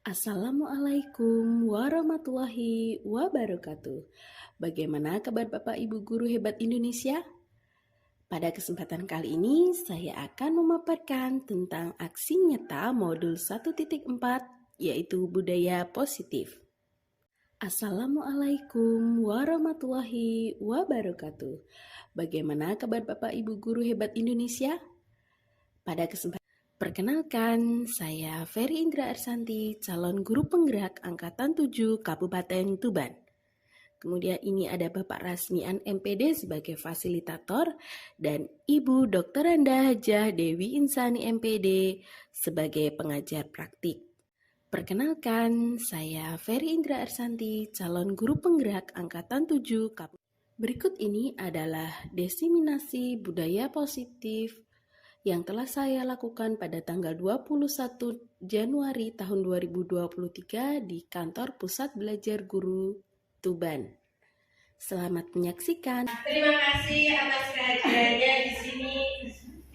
Assalamualaikum warahmatullahi wabarakatuh. Bagaimana kabar Bapak Ibu guru hebat Indonesia? Pada kesempatan kali ini saya akan memaparkan tentang aksi nyata modul 1.4 yaitu budaya positif. Assalamualaikum warahmatullahi wabarakatuh. Bagaimana kabar Bapak Ibu guru hebat Indonesia? Pada kesempatan Perkenalkan, saya Ferry Indra Arsanti, calon guru penggerak Angkatan 7 Kabupaten Tuban. Kemudian ini ada Bapak Rasmian MPD sebagai fasilitator dan Ibu Dr. Anda Hajah Dewi Insani MPD sebagai pengajar praktik. Perkenalkan, saya Ferry Indra Arsanti, calon guru penggerak Angkatan 7 Kabupaten. Berikut ini adalah diseminasi budaya positif yang telah saya lakukan pada tanggal 21 Januari tahun 2023 di Kantor Pusat Belajar Guru Tuban. Selamat menyaksikan. Terima kasih atas kehadirannya di sini.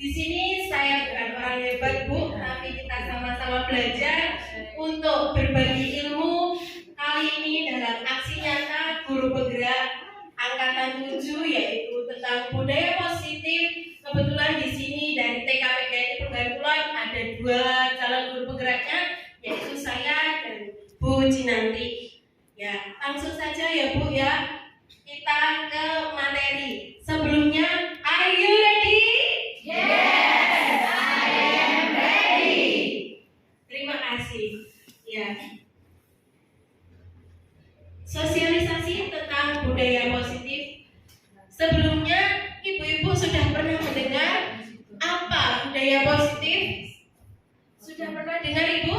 Di sini saya bukan orang hebat, Bu, tapi kita sama-sama belajar untuk berbagi ilmu. Kali ini dalam aksi nyata guru penggerak Angkatan 7 yaitu tentang budaya positif. Kebetulan di sini dari TKPKI Perbantuan ada 2 calon guru penggeraknya, yaitu saya dan Bu Cinanti. Ya, langsung saja ya Bu ya. Kita ke materi. Sebelumnya, are you ready? Yes, I am ready. Terima kasih. Ya. Sosialisasi tentang budaya positif. Sebelumnya, ibu-ibu sudah pernah mendengar apa budaya positif? Sudah pernah dengar Ibu?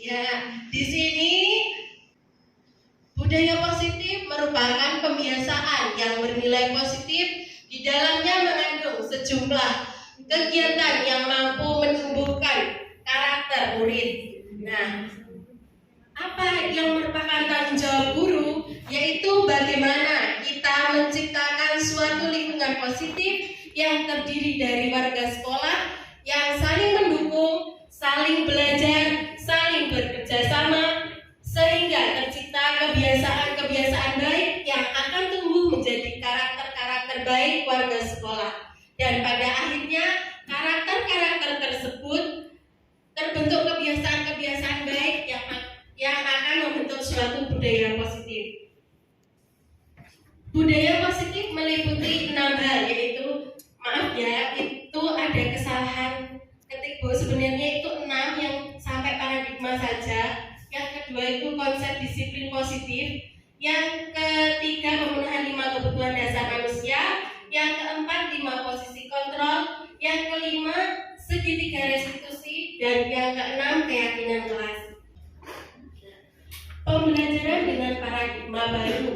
Ya, di sini budaya positif merupakan kebiasaan yang bernilai positif, di dalamnya mengandung sejumlah kegiatan yang mampu menumbuhkan karakter murid. Nah, apa yang merupakan tanggung jawab guru, yaitu bagaimana kita menciptakan suatu lingkungan positif yang terdiri dari warga sekolah yang saling mendukung, saling belajar, saling bekerja sama, sehingga tercipta kebiasaan-kebiasaan baik yang akan tumbuh menjadi karakter-karakter baik warga sekolah. Dan pada akhirnya karakter-karakter tersebut terbentuk kebiasaan-kebiasaan baik yang akan membentuk suatu budaya positif. Budaya positif meliputi 6 hal, yaitu itu ada kesalahan ketik Bu, sebenarnya itu 6 yang sampai paradigma saja. Yang kedua itu konsep disiplin positif. Yang ketiga pemenuhan 5 kebutuhan dasar manusia. Yang keempat 5 posisi kontrol. Yang kelima segitiga restitusi. Dan yang keenam keyakinan kelas. Pembelajaran dengan paradigma baru.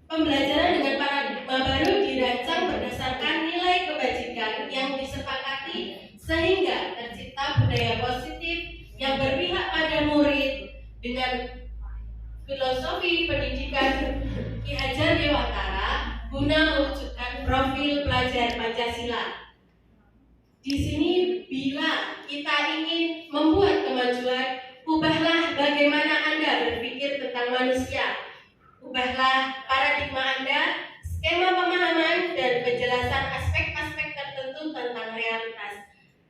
Pembelajaran dengan paradigma baru dirancang berdasarkan nilai kebajikan yang disepakati sehingga tercipta budaya positif yang berpihak pada murid dengan filosofi pendidikan Ki Hajar Dewantara guna mewujudkan profil pelajar Pancasila. Di sini bila kita ingin membuat kemajuan, ubahlah bagaimana Anda berpikir tentang manusia. Ubahlah paradigma Anda, skema pemahaman dan penjelasan aspek-aspek tertentu tentang realitas.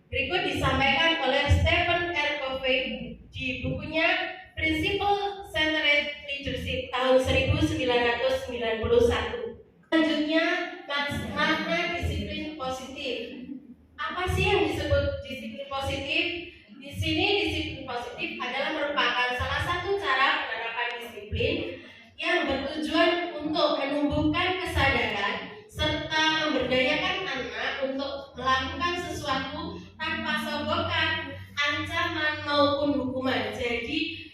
Berikut disampaikan oleh Stephen R. Covey di bukunya Principle Centered Leadership tahun 1991. Selanjutnya, makna disiplin positif. Apa sih yang disebut disiplin positif? Di sini disiplin positif adalah merupakan salah satu cara penerapan disiplin yang bertujuan untuk menumbuhkan kesadaran serta memberdayakan anak untuk melakukan sesuatu tanpa sogokan, ancaman maupun hukuman. Jadi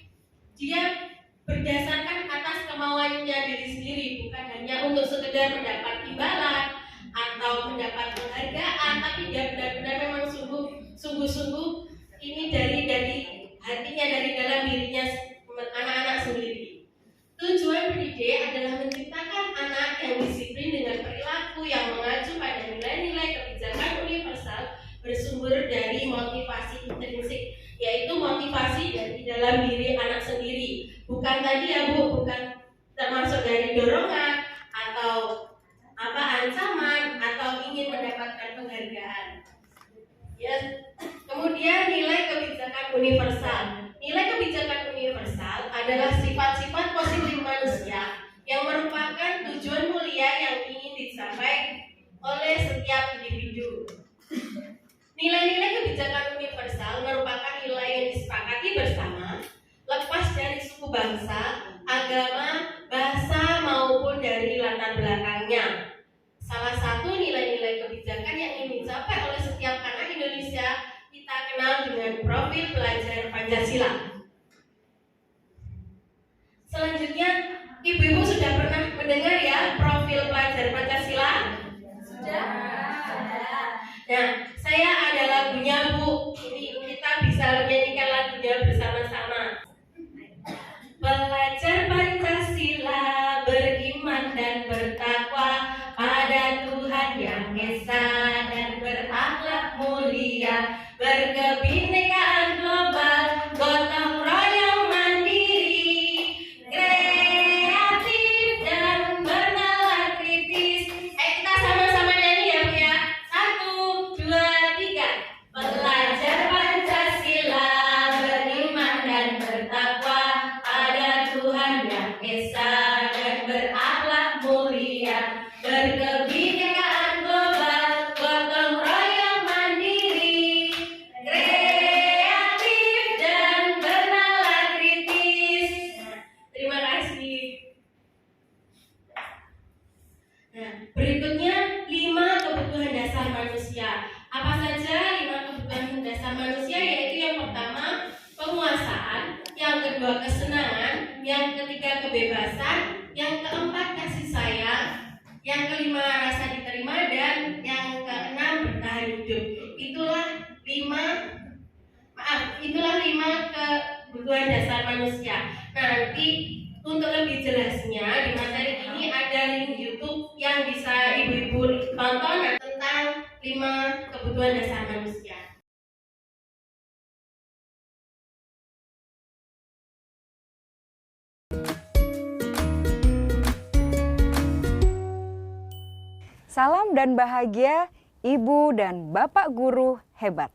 dia berdasarkan atas kemauannya diri sendiri, bukan hanya untuk sekedar mendapat imbalan atau mendapat penghargaan, tapi dia benar-benar memang sungguh-sungguh ini dari hatinya, dari dalam dirinya tadi ya Bu, bukan termasuk dari dorongan atau ancaman atau ingin mendapatkan penghargaan. Ya, kemudian nilai kebijakan universal. Nilai kebijakan universal adalah sifat-sifat positif manusia yang merupakan tujuan mulia yang ingin dicapai oleh setiap individu. Nilai-nilai kebijakan universal merupakan nilai yang disepakati bersama, lepas dari suku bangsa, agama, bahasa maupun dari latar belakangnya. Salah satu nilai-nilai kebijakan yang ingin dicapai oleh setiap anak Indonesia kita kenal dengan profil pelajar Pancasila. Selanjutnya, ibu-ibu sudah pernah mendengar ya profil pelajar Pancasila? Sudah? Nah, saya ada lagunya Bu. Ini kita bisa menyanyikan lagunya bersama-sama. Pelajar Pancasila beriman dan bertakwa pada Tuhan Yang Esa dan berakhlak mulia, berkebinekaan global, gotong royong mandiri, kreatif dan bernalar kritis. Kita sama-sama nyanyi ya Bu ya. 1, 2, 3. Pelajar Pancasila beriman dan bertakwa pada Tuhan Yang Esa dan berakhlak mulia, berkebinekaan global, gotong royong mandiri, kreatif dan bernalar kritis. Terima kasih. Nah, berikutnya 5 kebutuhan dasar manusia. Apa saja 5 kebutuhan dasar manusia? Yaitu yang pertama penguasaan, yang kedua kesenangan, yang ketiga kebebasan, yang keempat kasih sayang, yang kelima rasa diterima, dan yang keenam bertahan hidup. Itulah 5 kebutuhan dasar manusia. Nanti untuk lebih jelasnya di materi ini ada link YouTube yang bisa ibu-ibu tonton tentang 5 kebutuhan dasar manusia. Salam dan bahagia Ibu dan Bapak guru hebat.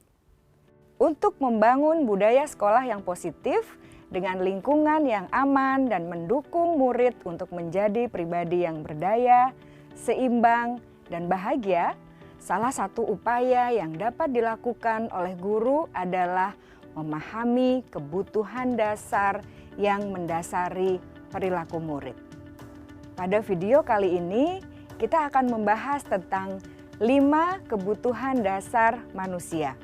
Untuk membangun budaya sekolah yang positif dengan lingkungan yang aman dan mendukung murid untuk menjadi pribadi yang berdaya, seimbang, dan bahagia, salah satu upaya yang dapat dilakukan oleh guru adalah memahami kebutuhan dasar yang mendasari perilaku murid. Pada video kali ini, kita akan membahas tentang 5 kebutuhan dasar manusia.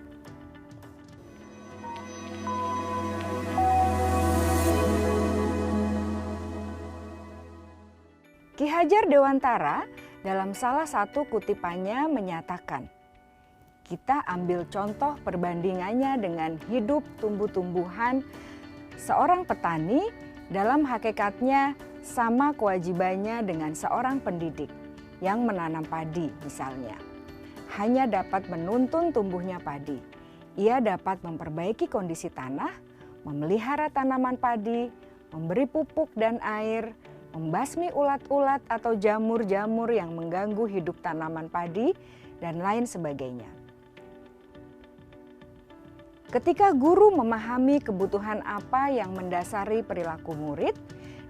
Ki Hajar Dewantara dalam salah satu kutipannya menyatakan, kita ambil contoh perbandingannya dengan hidup tumbuh-tumbuhan. Seorang petani dalam hakikatnya sama kewajibannya dengan seorang pendidik yang menanam padi misalnya. Hanya dapat menuntun tumbuhnya padi. Ia dapat memperbaiki kondisi tanah, memelihara tanaman padi, memberi pupuk dan air, membasmi ulat-ulat atau jamur-jamur yang mengganggu hidup tanaman padi, dan lain sebagainya. Ketika guru memahami kebutuhan apa yang mendasari perilaku murid,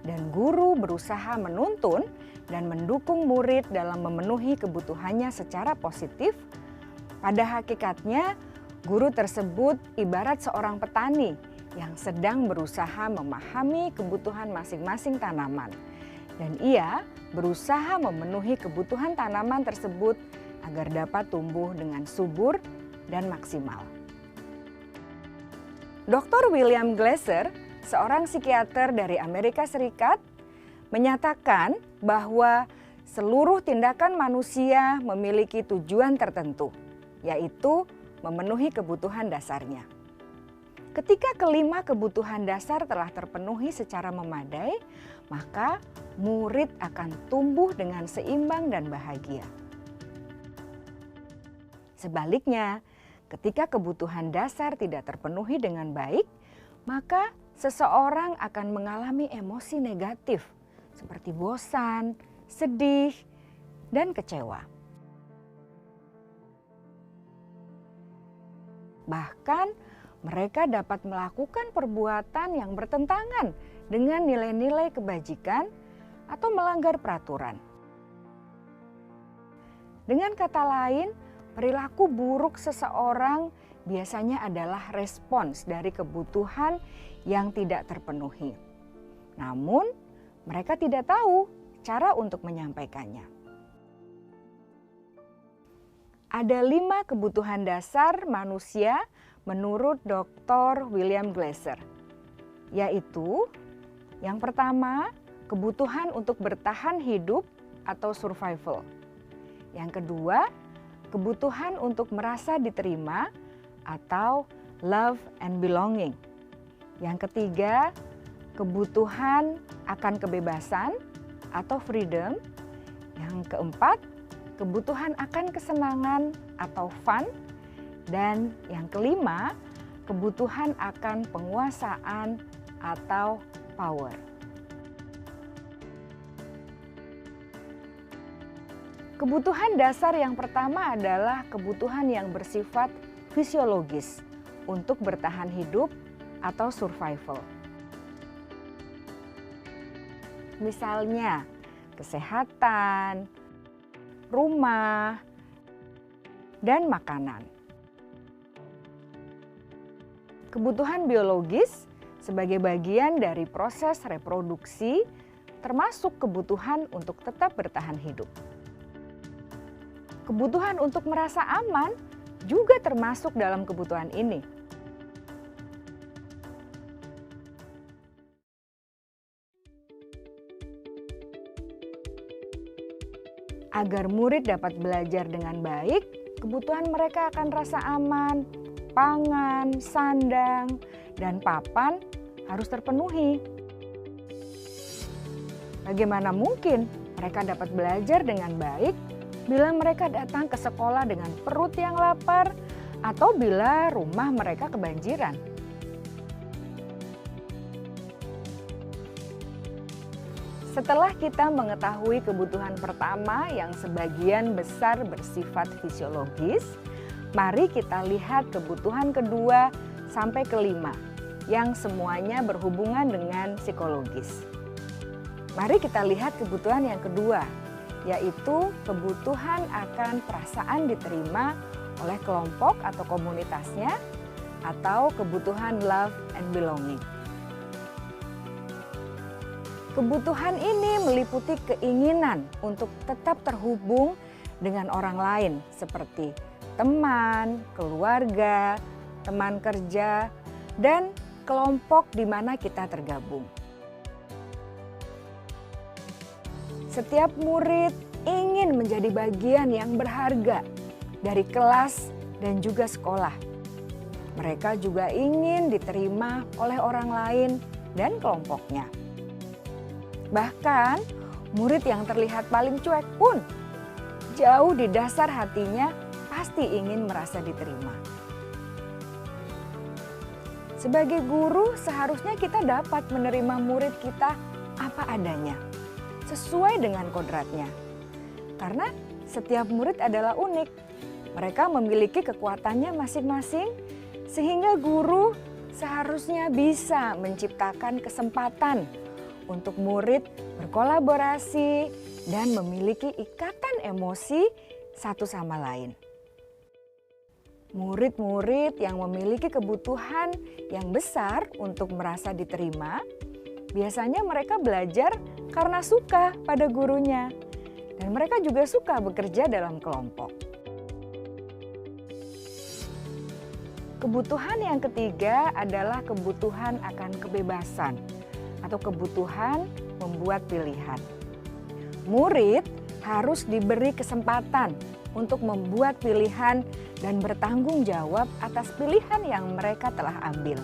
dan guru berusaha menuntun dan mendukung murid dalam memenuhi kebutuhannya secara positif, pada hakikatnya guru tersebut ibarat seorang petani yang sedang berusaha memahami kebutuhan masing-masing tanaman. Dan ia berusaha memenuhi kebutuhan tanaman tersebut agar dapat tumbuh dengan subur dan maksimal. Dr. William Glasser, seorang psikiater dari Amerika Serikat, menyatakan bahwa seluruh tindakan manusia memiliki tujuan tertentu, yaitu memenuhi kebutuhan dasarnya. Ketika kelima kebutuhan dasar telah terpenuhi secara memadai, maka murid akan tumbuh dengan seimbang dan bahagia. Sebaliknya, ketika kebutuhan dasar tidak terpenuhi dengan baik, maka seseorang akan mengalami emosi negatif seperti bosan, sedih, dan kecewa. Bahkan mereka dapat melakukan perbuatan yang bertentangan dengan nilai-nilai kebajikan atau melanggar peraturan. Dengan kata lain, perilaku buruk seseorang biasanya adalah respons dari kebutuhan yang tidak terpenuhi. Namun, mereka tidak tahu cara untuk menyampaikannya. Ada 5 kebutuhan dasar manusia menurut Dr. William Glasser, yaitu yang pertama, kebutuhan untuk bertahan hidup atau survival. Yang kedua, kebutuhan untuk merasa diterima atau love and belonging. Yang ketiga, kebutuhan akan kebebasan atau freedom. Yang keempat, kebutuhan akan kesenangan atau fun. Dan yang kelima, kebutuhan akan penguasaan atau power. Kebutuhan dasar yang pertama adalah kebutuhan yang bersifat fisiologis untuk bertahan hidup atau survival. Misalnya, kesehatan, rumah, dan makanan. Kebutuhan biologis sebagai bagian dari proses reproduksi, termasuk kebutuhan untuk tetap bertahan hidup. Kebutuhan untuk merasa aman juga termasuk dalam kebutuhan ini. Agar murid dapat belajar dengan baik, kebutuhan mereka akan rasa aman, pangan, sandang, dan papan harus terpenuhi. Bagaimana mungkin mereka dapat belajar dengan baik bila mereka datang ke sekolah dengan perut yang lapar atau bila rumah mereka kebanjiran? Setelah kita mengetahui kebutuhan pertama yang sebagian besar bersifat fisiologis, mari kita lihat kebutuhan kedua sampai kelima yang semuanya berhubungan dengan psikologis. Mari kita lihat kebutuhan yang kedua, yaitu kebutuhan akan perasaan diterima oleh kelompok atau komunitasnya atau kebutuhan love and belonging. Kebutuhan ini meliputi keinginan untuk tetap terhubung dengan orang lain seperti teman, keluarga, teman kerja, dan kelompok di mana kita tergabung. Setiap murid ingin menjadi bagian yang berharga dari kelas dan juga sekolah. Mereka juga ingin diterima oleh orang lain dan kelompoknya. Bahkan, murid yang terlihat paling cuek pun jauh di dasar hatinya pasti ingin merasa diterima. Sebagai guru, seharusnya kita dapat menerima murid kita apa adanya, sesuai dengan kodratnya. Karena setiap murid adalah unik. Mereka memiliki kekuatannya masing-masing, sehingga guru seharusnya bisa menciptakan kesempatan untuk murid berkolaborasi dan memiliki ikatan emosi satu sama lain. Murid-murid yang memiliki kebutuhan yang besar untuk merasa diterima, biasanya mereka belajar karena suka pada gurunya, dan mereka juga suka bekerja dalam kelompok. Kebutuhan yang ketiga adalah kebutuhan akan kebebasan atau kebutuhan membuat pilihan. Murid harus diberi kesempatan untuk membuat pilihan dan bertanggung jawab atas pilihan yang mereka telah ambil.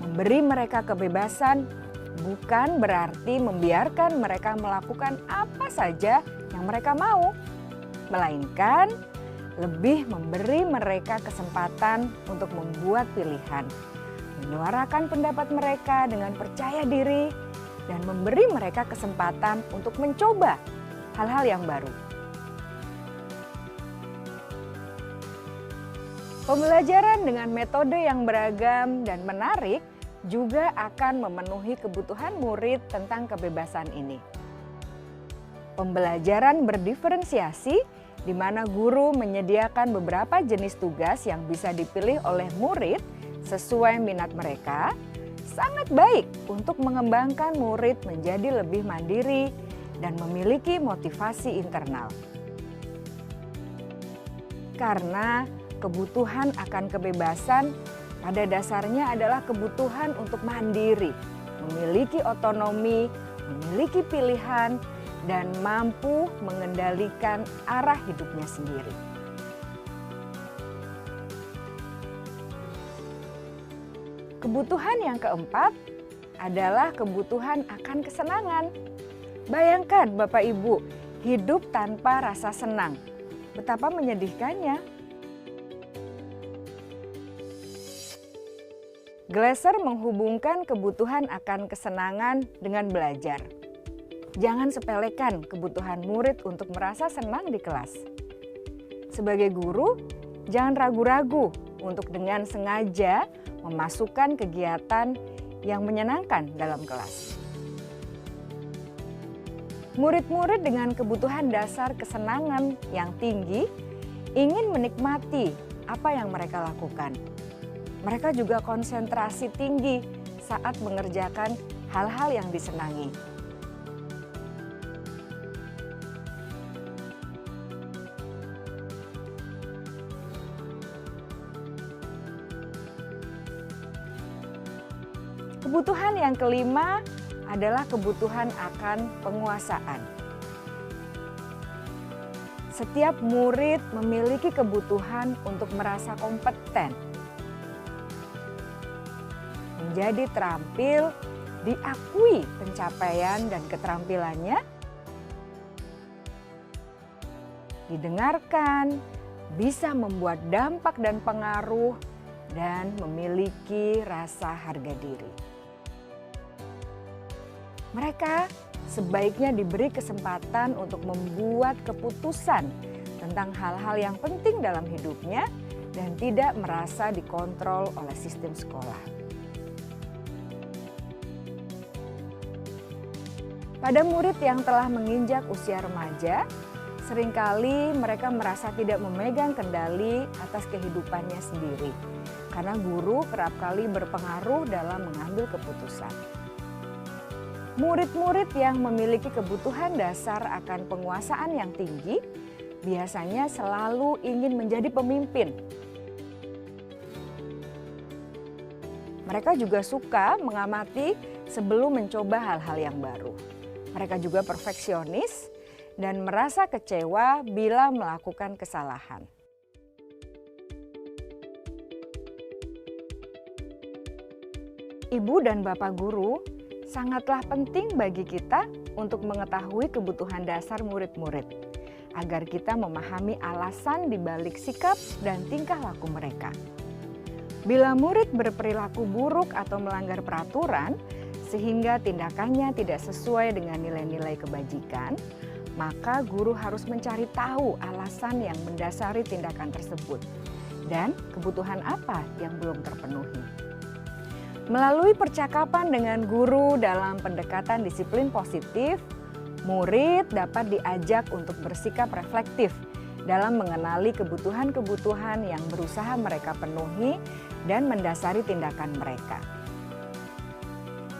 Memberi mereka kebebasan bukan berarti membiarkan mereka melakukan apa saja yang mereka mau, melainkan lebih memberi mereka kesempatan untuk membuat pilihan, menyuarakan pendapat mereka dengan percaya diri, dan memberi mereka kesempatan untuk mencoba hal-hal yang baru. Pembelajaran dengan metode yang beragam dan menarik juga akan memenuhi kebutuhan murid tentang kebebasan ini. Pembelajaran berdiferensiasi di mana guru menyediakan beberapa jenis tugas yang bisa dipilih oleh murid sesuai minat mereka, sangat baik untuk mengembangkan murid menjadi lebih mandiri dan memiliki motivasi internal. Karena kebutuhan akan kebebasan pada dasarnya adalah kebutuhan untuk mandiri, memiliki otonomi, memiliki pilihan, dan mampu mengendalikan arah hidupnya sendiri. Kebutuhan yang keempat adalah kebutuhan akan kesenangan. Bayangkan Bapak Ibu, hidup tanpa rasa senang. Betapa menyedihkannya. Glasser menghubungkan kebutuhan akan kesenangan dengan belajar. Jangan sepelekan kebutuhan murid untuk merasa senang di kelas. Sebagai guru, jangan ragu-ragu untuk dengan sengaja memasukkan kegiatan yang menyenangkan dalam kelas. Murid-murid dengan kebutuhan dasar kesenangan yang tinggi ingin menikmati apa yang mereka lakukan. Mereka juga konsentrasi tinggi saat mengerjakan hal-hal yang disenangi. Kebutuhan yang kelima adalah kebutuhan akan penguasaan. Setiap murid memiliki kebutuhan untuk merasa kompeten, menjadi terampil, diakui pencapaian dan keterampilannya, didengarkan, bisa membuat dampak dan pengaruh, dan memiliki rasa harga diri. Mereka sebaiknya diberi kesempatan untuk membuat keputusan tentang hal-hal yang penting dalam hidupnya dan tidak merasa dikontrol oleh sistem sekolah. Pada murid yang telah menginjak usia remaja, seringkali mereka merasa tidak memegang kendali atas kehidupannya sendiri, karena guru kerap kali berpengaruh dalam mengambil keputusan. Murid-murid yang memiliki kebutuhan dasar akan penguasaan yang tinggi, biasanya selalu ingin menjadi pemimpin. Mereka juga suka mengamati sebelum mencoba hal-hal yang baru. Mereka juga perfeksionis dan merasa kecewa bila melakukan kesalahan. Ibu dan Bapak guru sangatlah penting bagi kita untuk mengetahui kebutuhan dasar murid-murid, agar kita memahami alasan di balik sikap dan tingkah laku mereka. Bila murid berperilaku buruk atau melanggar peraturan, sehingga tindakannya tidak sesuai dengan nilai-nilai kebajikan, maka guru harus mencari tahu alasan yang mendasari tindakan tersebut dan kebutuhan apa yang belum terpenuhi. Melalui percakapan dengan guru dalam pendekatan disiplin positif, murid dapat diajak untuk bersikap reflektif dalam mengenali kebutuhan-kebutuhan yang berusaha mereka penuhi dan mendasari tindakan mereka.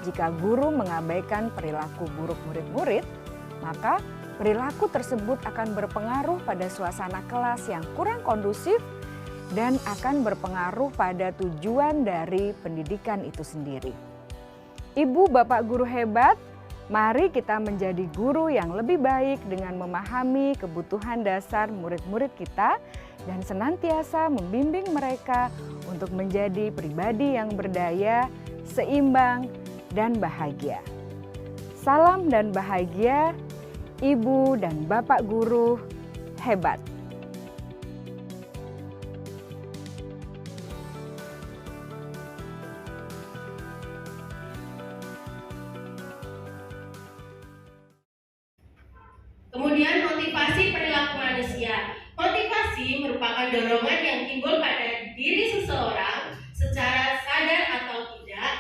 Jika guru mengabaikan perilaku buruk murid-murid, maka perilaku tersebut akan berpengaruh pada suasana kelas yang kurang kondusif dan akan berpengaruh pada tujuan dari pendidikan itu sendiri. Ibu, Bapak guru hebat, mari kita menjadi guru yang lebih baik dengan memahami kebutuhan dasar murid-murid kita dan senantiasa membimbing mereka untuk menjadi pribadi yang berdaya, seimbang, dan bahagia. Salam dan bahagia, Ibu dan Bapak guru hebat. Kemudian motivasi perilaku manusia. Motivasi merupakan dorongan yang timbul pada diri seseorang secara sadar atau tidak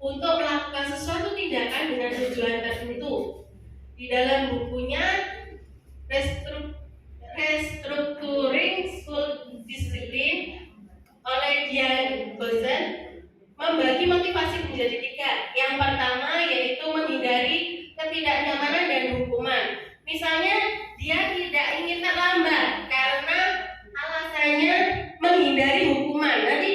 untuk melakukan sesuatu tindakan dengan tujuan tertentu. Di dalam bukunya Restructuring School Discipline oleh Diane Bozen membagi motivasi menjadi 3. Yang pertama yaitu menghindari ketidaknyamanan dan hukuman. Misalnya dia tidak ingin terlambat karena alasannya menghindari hukuman. Nanti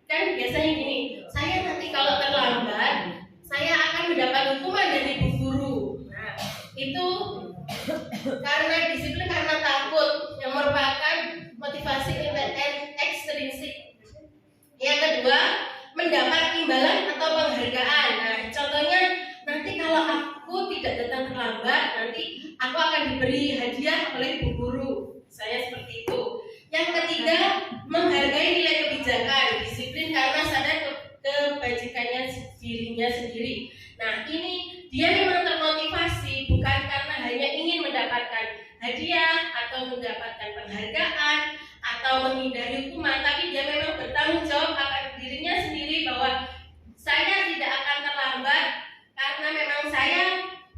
kan biasanya gini, saya nanti kalau terlambat saya akan mendapat hukuman dari ibu guru. Nah, itu karena disiplin karena takut, yang merupakan motivasi ekstrinsik. Yang kedua, mendapat imbalan atau penghargaan. Nah, contohnya nanti kalau aku tidak datang terlambat, nanti aku akan diberi hadiah oleh ibu guru. Saya seperti itu. Yang ketiga, menghargai nilai kebijakan, disiplin karena sadar kebajikannya dirinya sendiri. Nah, ini dia memang termotivasi bukan karena hanya ingin mendapatkan hadiah atau mendapatkan penghargaan atau menghindari hukuman, tapi dia memang bertanggung jawab akan dirinya sendiri bahwa saya tidak akan terlambat karena memang saya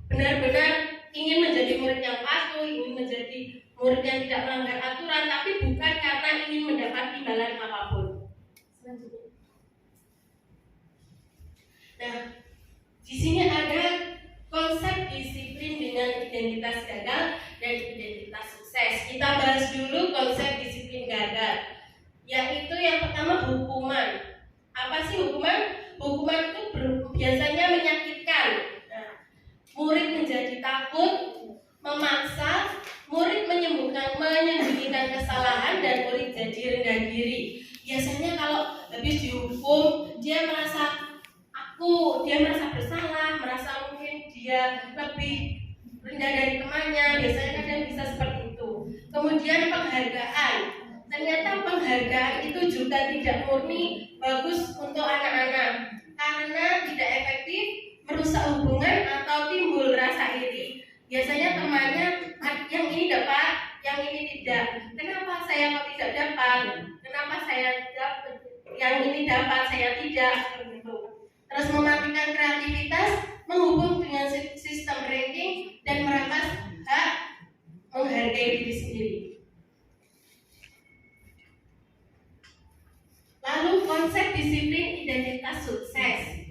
benar-benar ingin menjadi murid yang patuh, ingin menjadi murid yang tidak melanggar aturan, tapi bukan karena ingin mendapat imbalan apapun. Nah, di sini ada konsep disiplin dengan identitas gagal dan identitas sukses. Kita bahas dulu konsep disiplin gagal, yaitu yang pertama hukuman. Apa sih hukuman? Hukuman itu biasanya menyakitkan. Nah, murid menjadi takut, memaksa, murid menyembunyikan kesalahan, dan murid jadi rendah diri. Biasanya kalau habis dihukum, dia merasa bersalah, merasa mungkin dia lebih rendah dari temannya. Biasanya kadang bisa seperti itu. Kemudian penghargaan. Ternyata penghargaan itu juga tidak murni bagus untuk anak-anak karena tidak efektif, merusak hubungan atau timbul rasa iri. Biasanya temannya yang ini dapat, yang ini tidak. Kenapa saya kok tidak dapat? Kenapa saya dapat? Yang ini dapat, saya tidak. Seperti itu. Terus mematikan kreativitas, menghubung dengan sistem ranking dan merampas hak menghargai diri sendiri. Lalu konsep disiplin identitas sukses.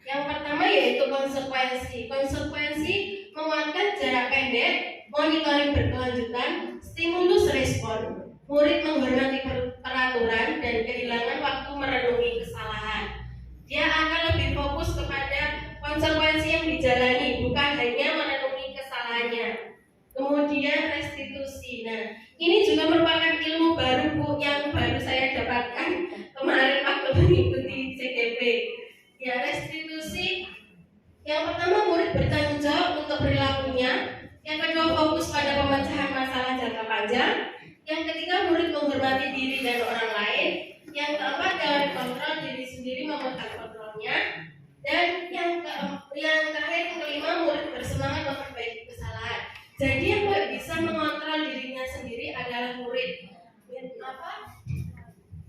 Yang pertama yaitu konsekuensi. Konsekuensi menguatkan jarak pendek, monitoring berkelanjutan, stimulus respon. Murid menghormati peraturan dan kehilangan waktu merenungi kesalahan. Dia akan lebih fokus kepada konsekuensi yang dijalani, bukan hanya merenungi kesalahannya. Kemudian restitusi. Nah, ini juga merupakan ilmu baru Bu yang baru saya dapatkan kemarin waktu mengikuti CGP. Ya, restitusi. Yang pertama murid bertanggung jawab untuk perilakunya. Yang kedua fokus pada pemecahan masalah jangka panjang. Yang ketiga murid menghormati diri dan orang lain. Yang keempat dalam kontrol diri sendiri memegang kontrolnya. Dan yang terakhir yang kelima murid bersemangat memperbaiki kesalahan. Jadi yang bisa mengontrol dirinya sendiri adalah murid.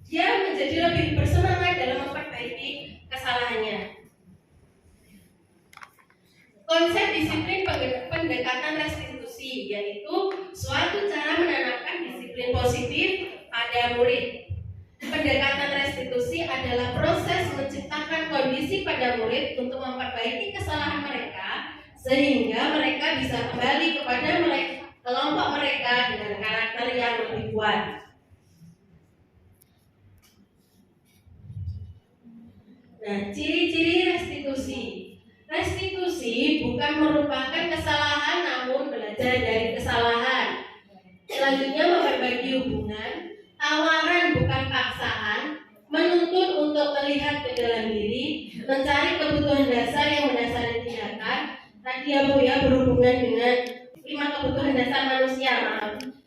Dia menjadi lebih bersemangat dalam memperbaiki kesalahannya. Konsep disiplin pendekatan restitusi yaitu suatu cara menanamkan disiplin positif pada murid. Pendekatan restitusi adalah proses menciptakan kondisi pada murid untuk memperbaiki kesalahan mereka sehingga mereka bisa kembali kepada kelompok mereka dengan karakter yang lebih kuat. Nah, ciri-ciri restitusi. Restitusi bukan merupakan kesalahan namun belajar dari kesalahan. Selanjutnya memperbaiki hubungan, tawaran bukan paksaan, menuntut untuk melihat ke dalam diri, mencari kebutuhan dasar yang mendasari tindakan. Tadi ya Bu ya berhubungan dengan 5 kebutuhan dasar manusia.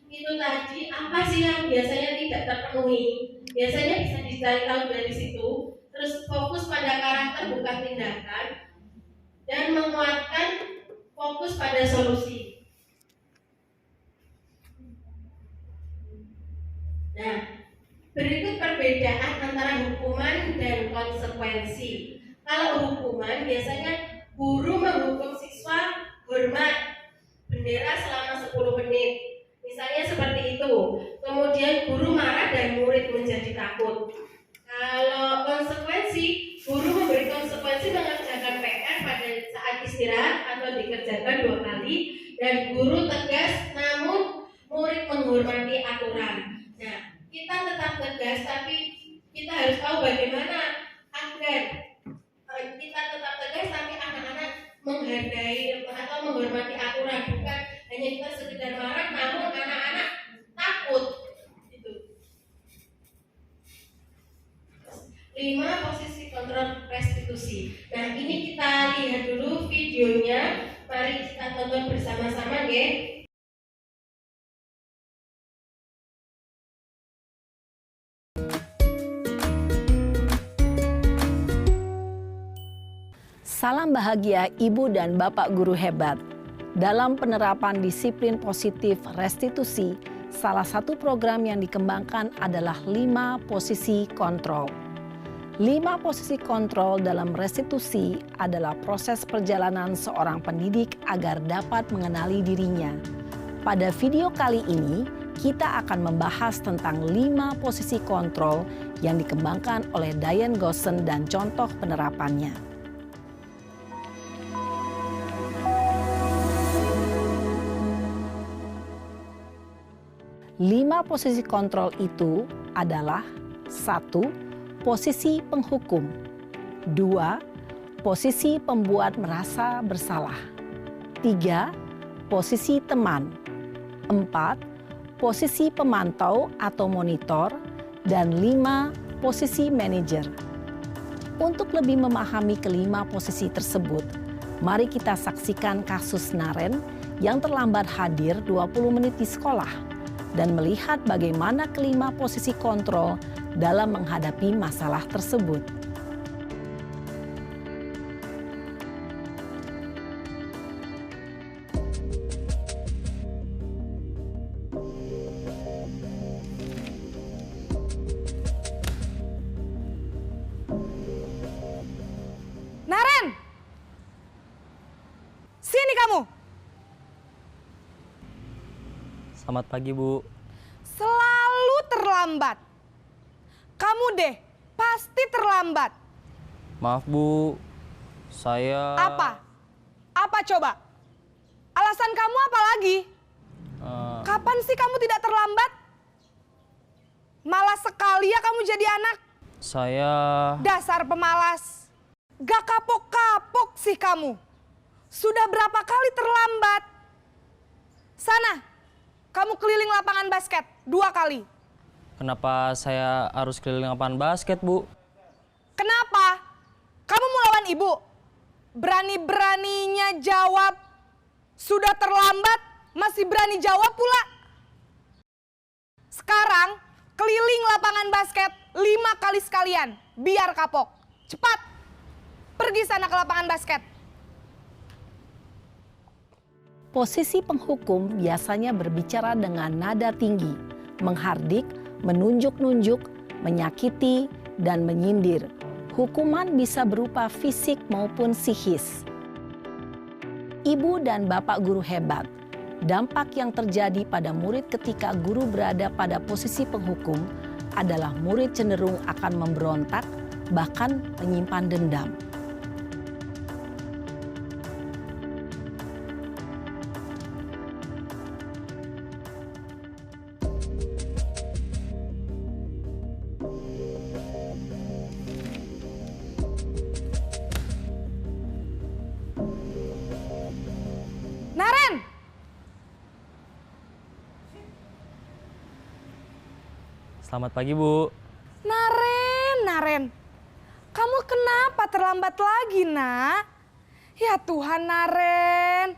Itu tadi apa sih yang biasanya tidak terpenuhi? Biasanya bisa dicari tahu dari situ. Terus fokus pada karakter bukan tindakan dan menguatkan fokus pada solusi. Nah, berikut perbedaan antara hukuman dan konsekuensi. Kalau hukuman biasanya guru menghukum siswa hormat bendera selama 10 menit. Misalnya seperti itu. Kemudian guru marah dan murid menjadi takut. Kalau konsekuensi, guru memberi konsekuensi mengerjakan PR pada saat istirahat atau dikerjakan 2 kali, dan guru tegas namun murid menghormati aturan. Nah, kita tetap tegas, tapi kita harus tahu bagaimana agar kita tetap tegas tapi anak-anak menghargai atau menghormati aturan, bukan hanya kita sekedar marah namun anak-anak takut. Itu 5 posisi kontrol restitusi. Nah, ini kita lihat dulu videonya. Mari kita tonton bersama-sama, nggih. Salam bahagia Ibu dan Bapak guru hebat. Dalam penerapan disiplin positif restitusi, salah satu program yang dikembangkan adalah 5 posisi kontrol. 5 posisi kontrol dalam restitusi adalah proses perjalanan seorang pendidik agar dapat mengenali dirinya. Pada video kali ini, kita akan membahas tentang 5 posisi kontrol yang dikembangkan oleh Diane Gosson dan contoh penerapannya. 5 posisi kontrol itu adalah 1. Posisi penghukum. 2. Posisi pembuat merasa bersalah. 3. Posisi teman. 4. Posisi pemantau atau monitor. Dan 5. Posisi manajer. Untuk lebih memahami kelima posisi tersebut, mari kita saksikan kasus Naren yang terlambat hadir 20 menit di sekolah dan melihat bagaimana kelima posisi kontrol dalam menghadapi masalah tersebut. Naren! Sini kamu! Selamat pagi, Bu. Selalu terlambat. Kamu deh, pasti terlambat. Maaf, Bu. Saya... Apa? Apa coba? Alasan kamu apa lagi? Kapan sih kamu tidak terlambat? Malas sekali ya kamu jadi anak. Saya... Dasar pemalas. Gak kapok-kapok sih kamu. Sudah berapa kali terlambat? Sana. Kamu keliling lapangan basket 2 kali. Kenapa saya harus keliling lapangan basket, Bu? Kenapa? Kamu mau lawan ibu? Berani-beraninya jawab. Sudah terlambat, masih berani jawab pula. Sekarang, keliling lapangan basket 5 kali sekalian. Biar kapok. Cepat. Pergi sana ke lapangan basket. Posisi penghukum biasanya berbicara dengan nada tinggi, menghardik, menunjuk-nunjuk, menyakiti, dan menyindir. Hukuman bisa berupa fisik maupun psikis. Ibu dan Bapak guru hebat, dampak yang terjadi pada murid ketika guru berada pada posisi penghukum adalah murid cenderung akan memberontak, bahkan menyimpan dendam. Naren! Selamat pagi, Bu. Naren. Kamu kenapa terlambat lagi, nak? Ya Tuhan, Naren.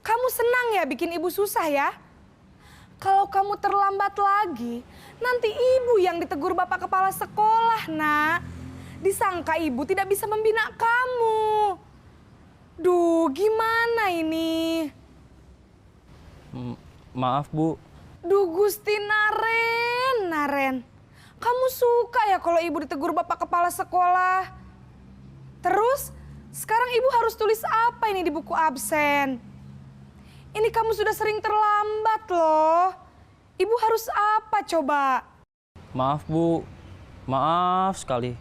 Kamu senang ya bikin ibu susah ya? Kalau kamu terlambat lagi, nanti ibu yang ditegur bapak kepala sekolah, nak. Disangka ibu tidak bisa membina kamu. Duh, gimana ini? Maaf, Bu. Duh, Gusti Naren. Naren, kamu suka ya kalau ibu ditegur bapak kepala sekolah? Terus, sekarang ibu harus tulis apa ini di buku absen? Ini kamu sudah sering terlambat loh. Ibu harus apa coba? Maaf Bu, maaf sekali.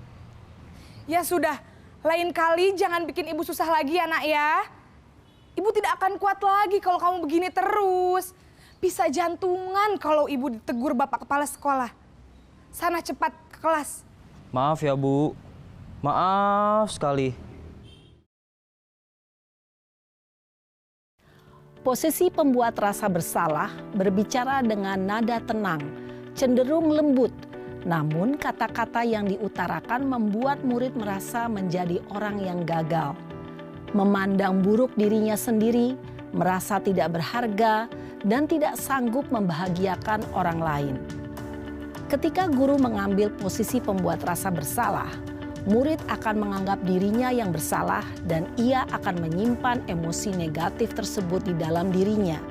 Ya sudah, lain kali jangan bikin ibu susah lagi ya nak ya. Ibu tidak akan kuat lagi kalau kamu begini terus. Bisa jantungan kalau ibu ditegur bapak kepala sekolah. Sana cepat ke kelas. Maaf ya Bu, maaf sekali. Posisi pembuat rasa bersalah berbicara dengan nada tenang, cenderung lembut. Namun kata-kata yang diutarakan membuat murid merasa menjadi orang yang gagal. Memandang buruk dirinya sendiri, merasa tidak berharga, dan tidak sanggup membahagiakan orang lain. Ketika guru mengambil posisi pembuat rasa bersalah, murid akan menganggap dirinya yang bersalah dan ia akan menyimpan emosi negatif tersebut di dalam dirinya.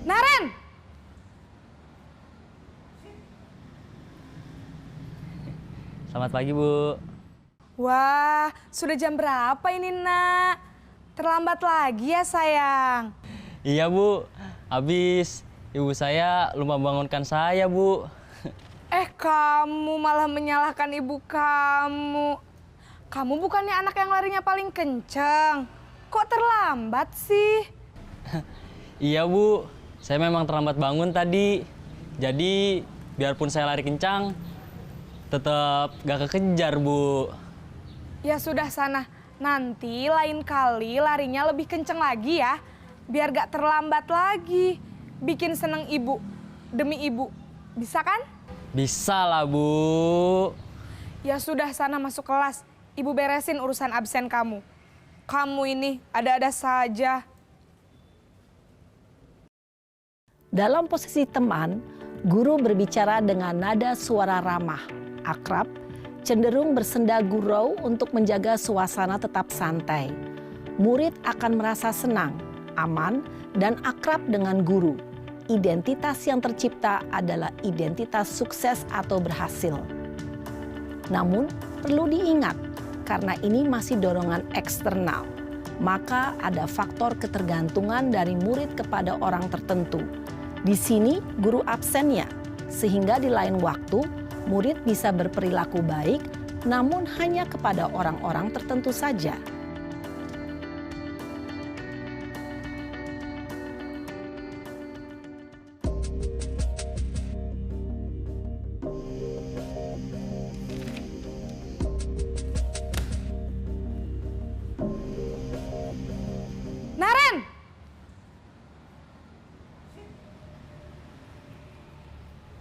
Naren! Selamat pagi Bu. Wah, sudah jam berapa ini nak? Terlambat lagi ya sayang. Iya Bu, habis ibu saya lupa bangunkan saya Bu. Kamu malah menyalahkan ibu kamu. Kamu bukannya anak yang larinya paling kenceng. Kok terlambat sih? Iya Bu, saya memang terlambat bangun tadi. Jadi biarpun saya lari kencang, tetap gak kekejar Bu. Ya sudah sana, nanti lain kali larinya lebih kenceng lagi ya. Biar gak terlambat lagi. Bikin seneng ibu, demi ibu. Bisa kan? Bisa lah Bu. Ya sudah sana masuk kelas. Ibu beresin urusan absen kamu. Kamu ini ada-ada saja. Dalam posisi teman, guru berbicara dengan nada suara ramah, akrab, cenderung bersenda gurau untuk menjaga suasana tetap santai. Murid akan merasa senang, aman, dan akrab dengan guru. Identitas yang tercipta adalah identitas sukses atau berhasil. Namun, perlu diingat, karena ini masih dorongan eksternal, maka ada faktor ketergantungan dari murid kepada orang tertentu. Di sini guru absennya, sehingga di lain waktu murid bisa berperilaku baik, namun hanya kepada orang-orang tertentu saja. Naren!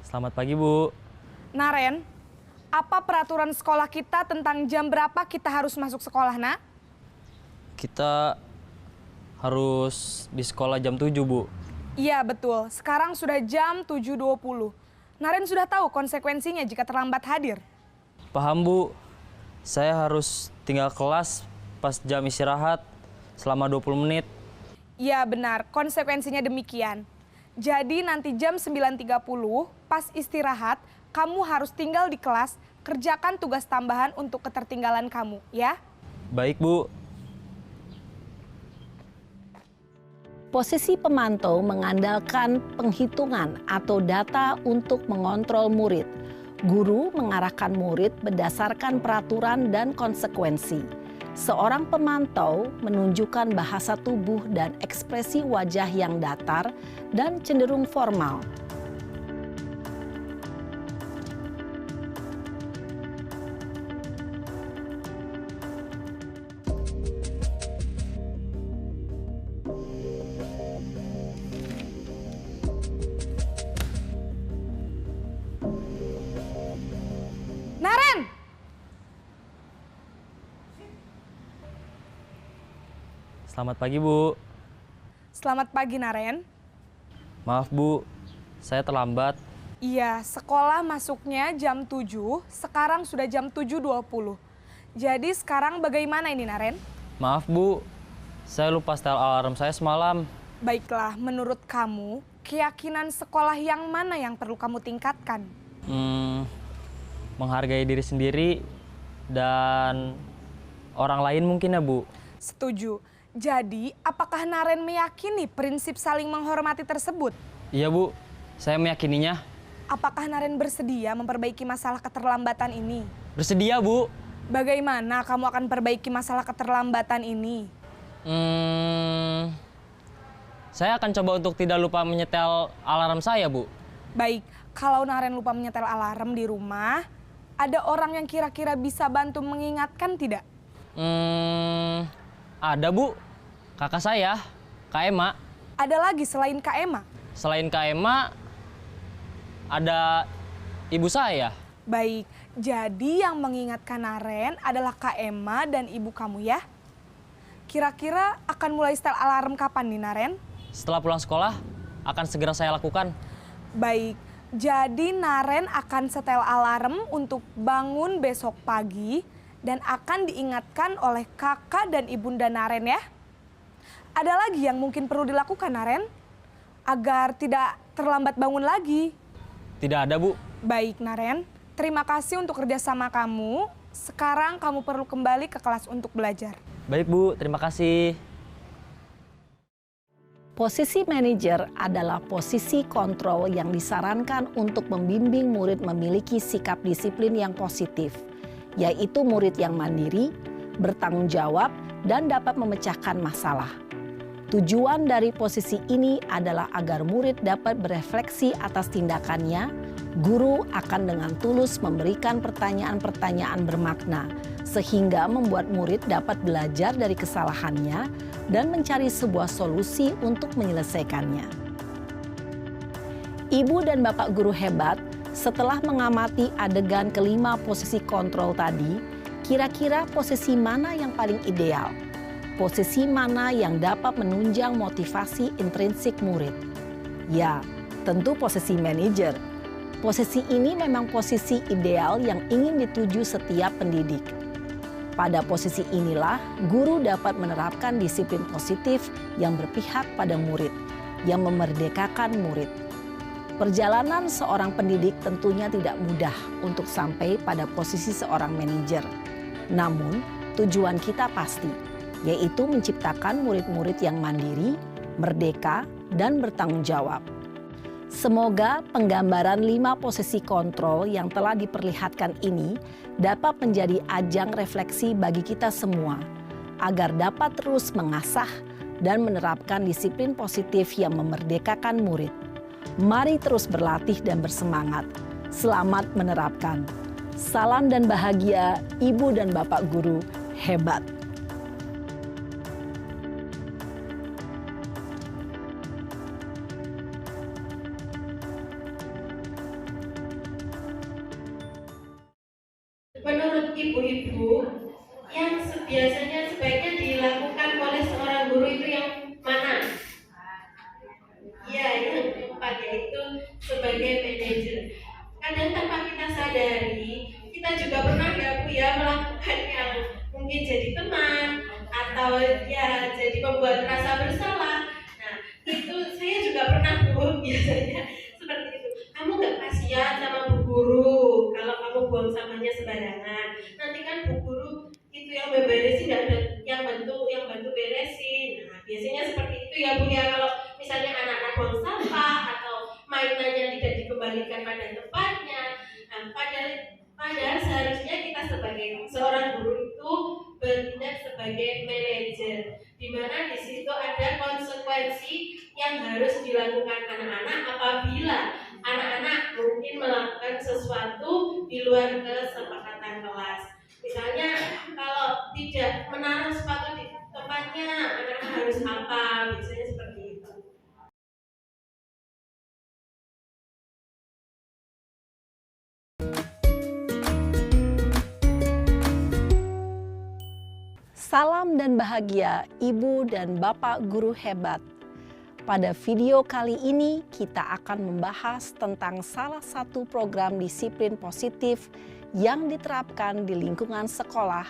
Selamat pagi Bu. Naren, apa peraturan sekolah kita tentang jam berapa kita harus masuk sekolah, nak? Kita harus di sekolah jam 7 Bu. Iya, betul. Sekarang sudah jam 7.20. Naren sudah tahu konsekuensinya jika terlambat hadir. Paham Bu, saya harus tinggal kelas pas jam istirahat selama 20 menit. Iya, benar. Konsekuensinya demikian. Jadi nanti jam 9.30 pas istirahat, kamu harus tinggal di kelas, kerjakan tugas tambahan untuk ketertinggalan kamu, ya? Baik Bu. Posisi pemantau mengandalkan penghitungan atau data untuk mengontrol murid. Guru mengarahkan murid berdasarkan peraturan dan konsekuensi. Seorang pemantau menunjukkan bahasa tubuh dan ekspresi wajah yang datar dan cenderung formal. Naren! Selamat pagi Bu. Selamat pagi, Naren. Maaf Bu, saya terlambat. Iya, sekolah masuknya jam 7, sekarang sudah jam 7.20. Jadi sekarang bagaimana ini, Naren? Maaf Bu, saya lupa setel alarm saya semalam. Baiklah, menurut kamu, keyakinan sekolah yang mana yang perlu kamu tingkatkan? Menghargai diri sendiri dan orang lain mungkin ya Bu. Setuju. Jadi, apakah Naren meyakini prinsip saling menghormati tersebut? Iya Bu, saya meyakininya. Apakah Naren bersedia memperbaiki masalah keterlambatan ini? Bersedia Bu. Bagaimana kamu akan perbaiki masalah keterlambatan ini? Saya akan coba untuk tidak lupa menyetel alarm saya Bu. Baik, kalau Naren lupa menyetel alarm di rumah, ada orang yang kira-kira bisa bantu mengingatkan tidak? Ada Bu, kakak saya, Kak Ema. Ada lagi selain Kak Ema? Selain Kak Ema, ada ibu saya. Baik, jadi yang mengingatkan Naren adalah Kak Ema dan ibu kamu ya? Kira-kira akan mulai setel alarm kapan nih Naren? Setelah pulang sekolah, akan segera saya lakukan. Baik, jadi Naren akan setel alarm untuk bangun besok pagi dan akan diingatkan oleh kakak dan ibunda Naren ya. Ada lagi yang mungkin perlu dilakukan Naren? Agar tidak terlambat bangun lagi. Tidak ada Bu. Baik Naren, terima kasih untuk kerjasama kamu. Sekarang kamu perlu kembali ke kelas untuk belajar. Baik Bu, terima kasih. Posisi manajer adalah posisi kontrol yang disarankan untuk membimbing murid memiliki sikap disiplin yang positif, yaitu murid yang mandiri, bertanggung jawab, dan dapat memecahkan masalah. Tujuan dari posisi ini adalah agar murid dapat berefleksi atas tindakannya. Guru akan dengan tulus memberikan pertanyaan-pertanyaan bermakna, sehingga membuat murid dapat belajar dari kesalahannya dan mencari sebuah solusi untuk menyelesaikannya. Ibu dan Bapak guru hebat, setelah mengamati adegan kelima posisi kontrol tadi, kira-kira posisi mana yang paling ideal? Posisi mana yang dapat menunjang motivasi intrinsik murid? Ya, tentu posisi manajer. Posisi ini memang posisi ideal yang ingin dituju setiap pendidik. Pada posisi inilah, guru dapat menerapkan disiplin positif yang berpihak pada murid, yang memerdekakan murid. Perjalanan seorang pendidik tentunya tidak mudah untuk sampai pada posisi seorang manajer. Namun, tujuan kita pasti, yaitu menciptakan murid-murid yang mandiri, merdeka, dan bertanggung jawab. Semoga penggambaran 5 posisi kontrol yang telah diperlihatkan ini dapat menjadi ajang refleksi bagi kita semua, agar dapat terus mengasah dan menerapkan disiplin positif yang memerdekakan murid. Mari terus berlatih dan bersemangat. Selamat menerapkan. Salam dan bahagia Ibu dan Bapak guru hebat. Menurut ibu-ibu, yang biasanya sebaiknya dilakukan oleh seorang guru itu yang mana? Ya, yang keempat, yaitu sebagai manajer. Kadang tanpa kita sadari, kita juga pernah ya Bu ya melakukan yang mungkin jadi teman atau ya jadi membuat rasa bersalah. Nah, itu saya juga pernah Bu biasanya seperti itu. Kamu nggak kasihan sama Bu Guru kalau kamu buang sampahnya sembarangan. Nanti kan Bu Guru itu yang beberesin, dan yang bantu beresin. Nah, biasanya seperti itu ya Bu ya, kalau misalnya anak-anak buang sampah atau mainannya tidak dikembalikan pada tempatnya. Nah, padahal seharusnya kita sebagai seorang guru itu bertindak sebagai manajer, di mana di situ ada konsekuensi yang harus dilakukan anak-anak apabila anak-anak mungkin melakukan sesuatu di luar kesepakatan kelas. Misalnya kalau tidak menaruh sepatu di tempatnya, anak-anak harus apa? Biasanya seperti itu. Salam dan bahagia Ibu dan Bapak guru hebat. Pada video kali ini kita akan membahas tentang salah satu program disiplin positif yang diterapkan di lingkungan sekolah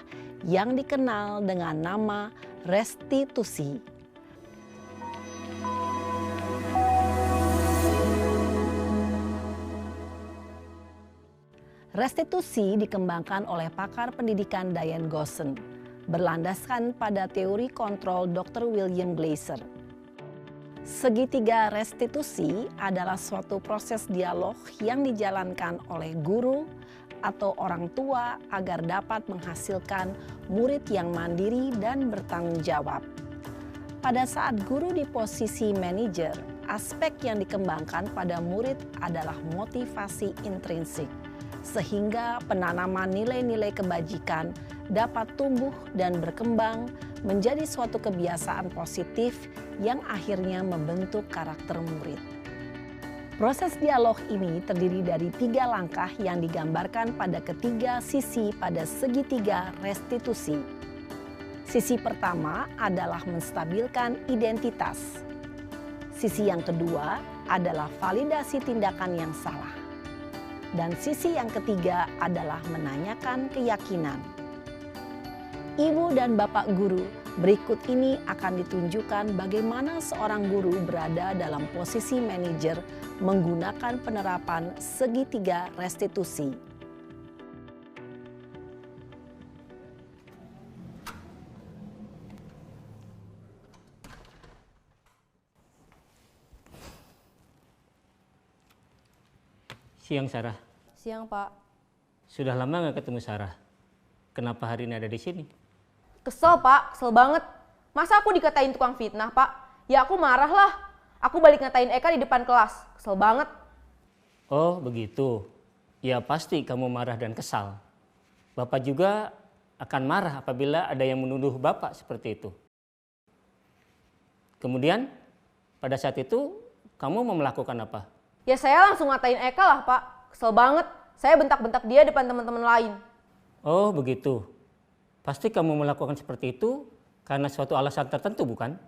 yang dikenal dengan nama restitusi. Restitusi dikembangkan oleh pakar pendidikan Diane Gosson, berlandaskan pada teori kontrol Dr. William Glasser. Segitiga restitusi adalah suatu proses dialog yang dijalankan oleh guru atau orang tua agar dapat menghasilkan murid yang mandiri dan bertanggung jawab. Pada saat guru di posisi manajer, aspek yang dikembangkan pada murid adalah motivasi intrinsik, sehingga penanaman nilai-nilai kebajikan dapat tumbuh dan berkembang menjadi suatu kebiasaan positif yang akhirnya membentuk karakter murid. Proses dialog ini terdiri dari 3 langkah yang digambarkan pada ketiga sisi pada segitiga restitusi. Sisi pertama adalah menstabilkan identitas. Sisi yang kedua adalah validasi tindakan yang salah. Dan sisi yang ketiga adalah menanyakan keyakinan. Ibu dan Bapak guru, berikut ini akan ditunjukkan bagaimana seorang guru berada dalam posisi manajer menggunakan penerapan segitiga restitusi. Siang, Sarah. Siang, Pak. Sudah lama nggak ketemu Sarah. Kenapa hari ini ada di sini? Kesel, Pak. Kesel banget. Masa aku dikatain tukang fitnah, Pak? Ya aku marah lah. Aku balik ngatain Eka di depan kelas. Kesel banget. Oh, begitu. Ya pasti kamu marah dan kesal. Bapak juga akan marah apabila ada yang menuduh Bapak seperti itu. Kemudian, pada saat itu kamu mau melakukan apa? Ya saya langsung ngatain Eka lah, Pak. Kesel banget. Saya bentak-bentak dia depan teman-teman lain. Oh, begitu. Pasti kamu melakukan seperti itu karena suatu alasan tertentu, bukan?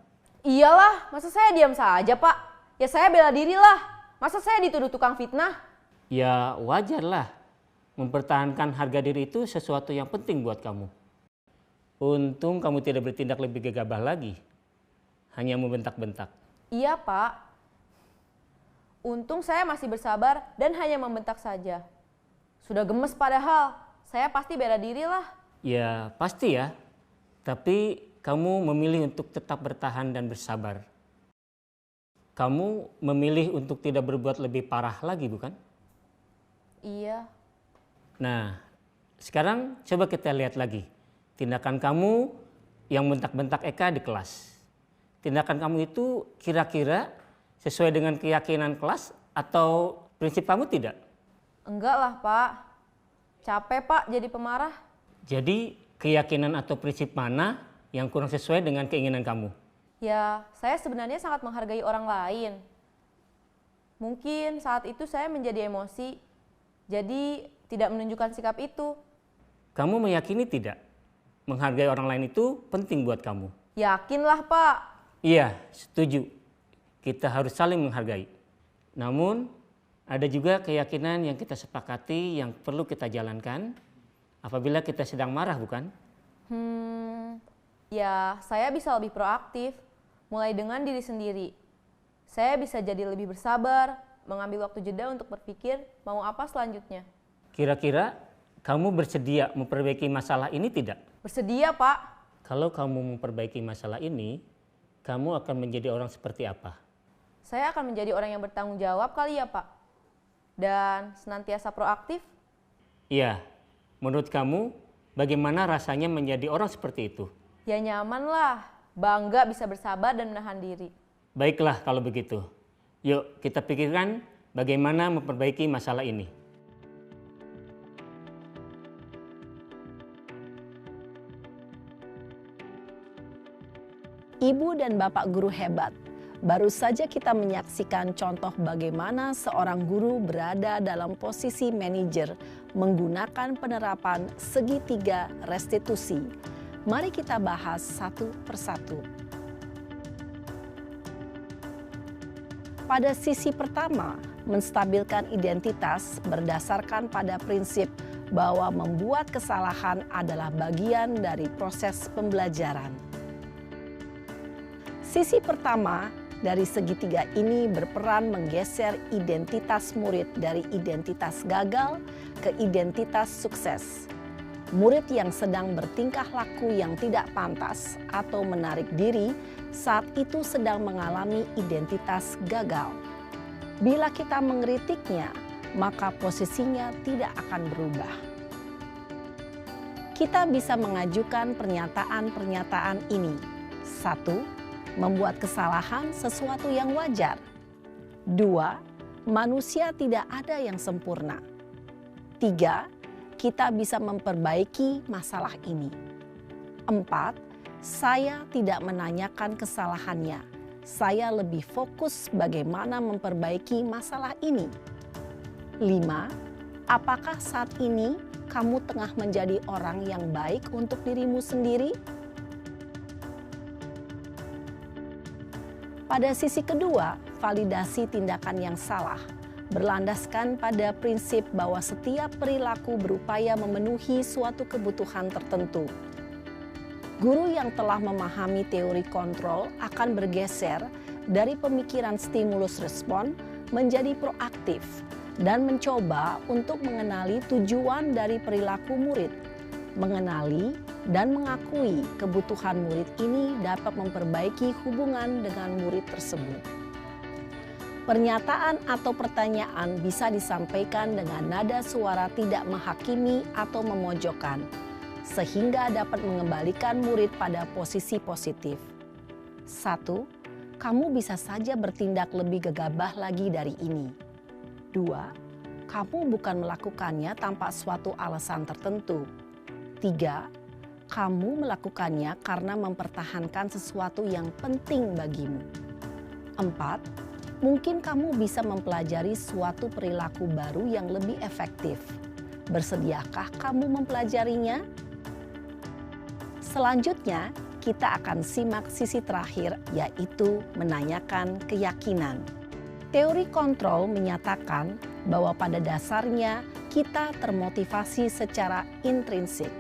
Iyalah, masa saya diam saja, Pak? Ya saya bela diri lah. Masa saya dituduh tukang fitnah? Ya wajarlah. Mempertahankan harga diri itu sesuatu yang penting buat kamu. Untung kamu tidak bertindak lebih gegabah lagi. Hanya membentak-bentak. Iya, Pak. Untung saya masih bersabar dan hanya membentak saja. Sudah gemes padahal. Saya pasti bela diri lah. Ya pasti ya. Tapi kamu memilih untuk tetap bertahan dan bersabar. Kamu memilih untuk tidak berbuat lebih parah lagi, bukan? Iya. Nah, sekarang coba kita lihat lagi. Tindakan kamu yang bentak-bentak Eka di kelas. Tindakan kamu itu kira-kira sesuai dengan keyakinan kelas atau prinsip kamu tidak? Enggak lah, Pak. Capek, Pak, jadi pemarah. Jadi keyakinan atau prinsip mana yang kurang sesuai dengan keinginan kamu? Ya, saya sebenarnya sangat menghargai orang lain. Mungkin saat itu saya menjadi emosi, jadi tidak menunjukkan sikap itu. Kamu meyakini tidak? Menghargai orang lain itu penting buat kamu. Yakinlah, Pak. Iya, setuju. Kita harus saling menghargai. Namun, ada juga keyakinan yang kita sepakati yang perlu kita jalankan apabila kita sedang marah, bukan? Ya, saya bisa lebih proaktif, mulai dengan diri sendiri. Saya bisa jadi lebih bersabar, mengambil waktu jeda untuk berpikir mau apa selanjutnya. Kira-kira kamu bersedia memperbaiki masalah ini tidak? Bersedia, Pak. Kalau kamu memperbaiki masalah ini, kamu akan menjadi orang seperti apa? Saya akan menjadi orang yang bertanggung jawab kali ya, Pak. Dan senantiasa proaktif. Iya, menurut kamu bagaimana rasanya menjadi orang seperti itu? Ya nyaman lah, bangga bisa bersabar dan menahan diri. Baiklah kalau begitu. Yuk kita pikirkan bagaimana memperbaiki masalah ini. Ibu dan Bapak guru hebat, baru saja kita menyaksikan contoh bagaimana seorang guru berada dalam posisi manajer menggunakan penerapan segitiga restitusi. Mari kita bahas satu persatu. Pada sisi pertama, menstabilkan identitas berdasarkan pada prinsip bahwa membuat kesalahan adalah bagian dari proses pembelajaran. Sisi pertama dari segitiga ini berperan menggeser identitas murid dari identitas gagal ke identitas sukses. Murid yang sedang bertingkah laku yang tidak pantas atau menarik diri saat itu sedang mengalami identitas gagal. Bila kita mengkritiknya, maka posisinya tidak akan berubah. Kita bisa mengajukan pernyataan-pernyataan ini. 1. Membuat kesalahan sesuatu yang wajar. 2. Manusia tidak ada yang sempurna. 3. Kita bisa memperbaiki masalah ini. 4. Saya tidak menanyakan kesalahannya. Saya lebih fokus bagaimana memperbaiki masalah ini. 5. Apakah saat ini kamu tengah menjadi orang yang baik untuk dirimu sendiri? Pada sisi kedua, validasi tindakan yang salah berlandaskan pada prinsip bahwa setiap perilaku berupaya memenuhi suatu kebutuhan tertentu. Guru yang telah memahami teori kontrol akan bergeser dari pemikiran stimulus respon menjadi proaktif dan mencoba untuk mengenali tujuan dari perilaku murid. Mengenali dan mengakui kebutuhan murid ini dapat memperbaiki hubungan dengan murid tersebut. Pernyataan atau pertanyaan bisa disampaikan dengan nada suara tidak menghakimi atau memojokkan, sehingga dapat mengembalikan murid pada posisi positif. 1. Kamu bisa saja bertindak lebih gegabah lagi dari ini. 2. Kamu bukan melakukannya tanpa suatu alasan tertentu. 3. Kamu melakukannya karena mempertahankan sesuatu yang penting bagimu. 4. Mungkin kamu bisa mempelajari suatu perilaku baru yang lebih efektif. Bersediakah kamu mempelajarinya? Selanjutnya, kita akan simak sisi terakhir, yaitu menanyakan keyakinan. Teori kontrol menyatakan bahwa pada dasarnya kita termotivasi secara intrinsik.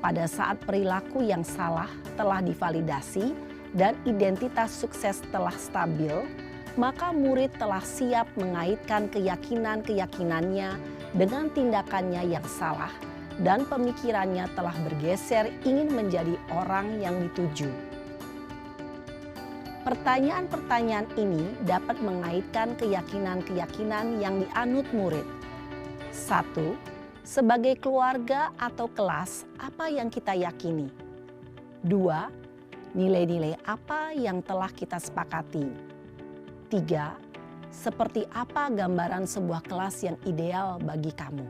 Pada saat perilaku yang salah telah divalidasi dan identitas sukses telah stabil, maka murid telah siap mengaitkan keyakinan-keyakinannya dengan tindakannya yang salah, dan pemikirannya telah bergeser ingin menjadi orang yang dituju. Pertanyaan-pertanyaan ini dapat mengaitkan keyakinan-keyakinan yang dianut murid. 1. Sebagai keluarga atau kelas, apa yang kita yakini? 2. Nilai-nilai apa yang telah kita sepakati? 3. Seperti apa gambaran sebuah kelas yang ideal bagi kamu?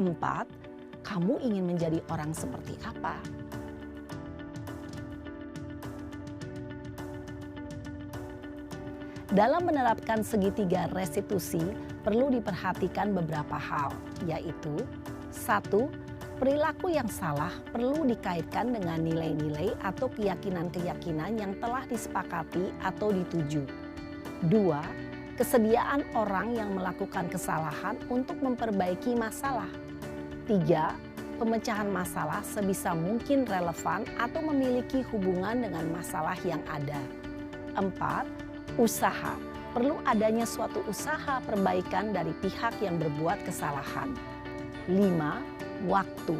4. Kamu ingin menjadi orang seperti apa? Dalam menerapkan segitiga restitusi, perlu diperhatikan beberapa hal, yaitu 1. Perilaku yang salah perlu dikaitkan dengan nilai-nilai atau keyakinan-keyakinan yang telah disepakati atau dituju. 2. Kesediaan orang yang melakukan kesalahan untuk memperbaiki masalah. 3. Pemecahan masalah sebisa mungkin relevan atau memiliki hubungan dengan masalah yang ada. 4. Usaha. Perlu adanya suatu usaha perbaikan dari pihak yang berbuat kesalahan. 5. Waktu.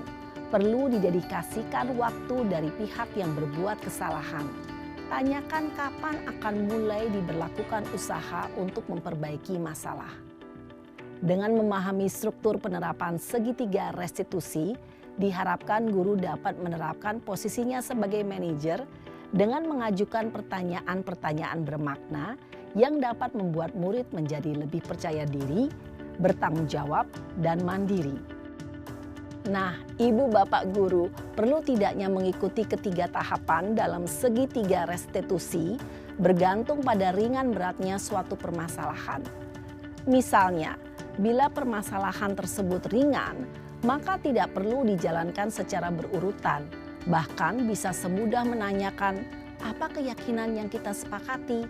Perlu didedikasikan waktu dari pihak yang berbuat kesalahan. Tanyakan kapan akan mulai diberlakukan usaha untuk memperbaiki masalah. Dengan memahami struktur penerapan segitiga restitusi, diharapkan guru dapat menerapkan posisinya sebagai manajer dengan mengajukan pertanyaan-pertanyaan bermakna yang dapat membuat murid menjadi lebih percaya diri, bertanggung jawab, dan mandiri. Nah, Ibu Bapak Guru perlu tidaknya mengikuti ketiga tahapan dalam segitiga restitusi bergantung pada ringan beratnya suatu permasalahan. Misalnya, bila permasalahan tersebut ringan, maka tidak perlu dijalankan secara berurutan. Bahkan bisa semudah menanyakan, apa keyakinan yang kita sepakati?